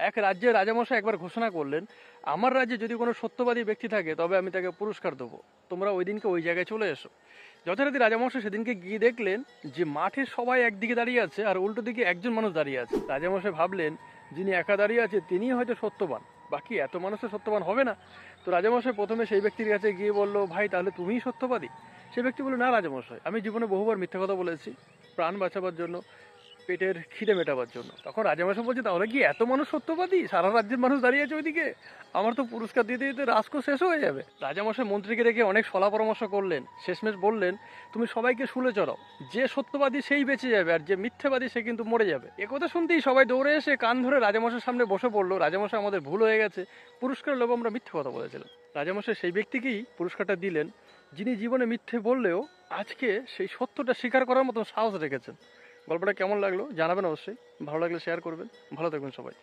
এক রাজ্যের রাজামশাই একবার ঘোষণা করলেন, আমার রাজ্যে যদি কোনো সত্যবাদী ব্যক্তি থাকে তবে আমি তাকে পুরস্কার দেবো, তোমরা ওই দিনকে ওই জায়গায় চলে এসো। যথারীতি রাজামশাই সেদিনকে গিয়ে দেখলেন যে মাঠে সবাই একদিকে দাঁড়িয়ে আছে আর উল্টো দিকে একজন মানুষ দাঁড়িয়ে আছে। রাজামশাই ভাবলেন যিনি একা দাঁড়িয়ে আছে তিনিই হয়তো সত্যবান, বাকি এত মানুষ তো সত্যবান হবে না। তো রাজামশাই প্রথমে সেই ব্যক্তির কাছে গিয়ে বলল, ভাই তাহলে তুমিই সত্যবাদী? সেই ব্যক্তি বলল, না রাজামশাই, আমি জীবনে বহুবার মিথ্যা কথা বলেছি, প্রাণ বাঁচাবার জন্য, পেটের খিদে মেটাবার জন্য। তখন রাজামশাই বলছে, তাহলে কি এত মানুষ সত্যবাদী? সারা রাজ্যের মানুষ দাঁড়িয়ে আছে ওইদিকে, আমার তো পুরস্কার দিতে দিতে রাজকোষ শেষ হয়ে যাবে। রাজামশাই মন্ত্রীকে রেখে অনেক সলা পরামর্শ করলেন, শেষমেশ বললেন, তুমি সবাইকে শুলে চড়াও, যে সত্যবাদী সেই বেঁচে যাবে আর যে মিথ্যাবাদী সে কিন্তু মরে যাবে। একথা শুনতেই সবাই দৌড়ে এসে কান ধরে রাজামশাইয়ের সামনে বসে পড়লো। রাজামশাই, আমাদের ভুল হয়ে গেছে, পুরস্কারের লোভে আমরা মিথ্যে কথা বলেছিলাম। রাজামশাই সেই ব্যক্তিকেই পুরস্কারটা দিলেন যিনি জীবনে মিথ্যে বললেও আজকে সেই সত্যটা স্বীকার করার মতো সাহস রেখেছেন। গল্পটা কেমন লাগলো জানাবেন অবশ্যই, ভালো লাগলে শেয়ার করবেন। ভালো থাকবেন সবাই।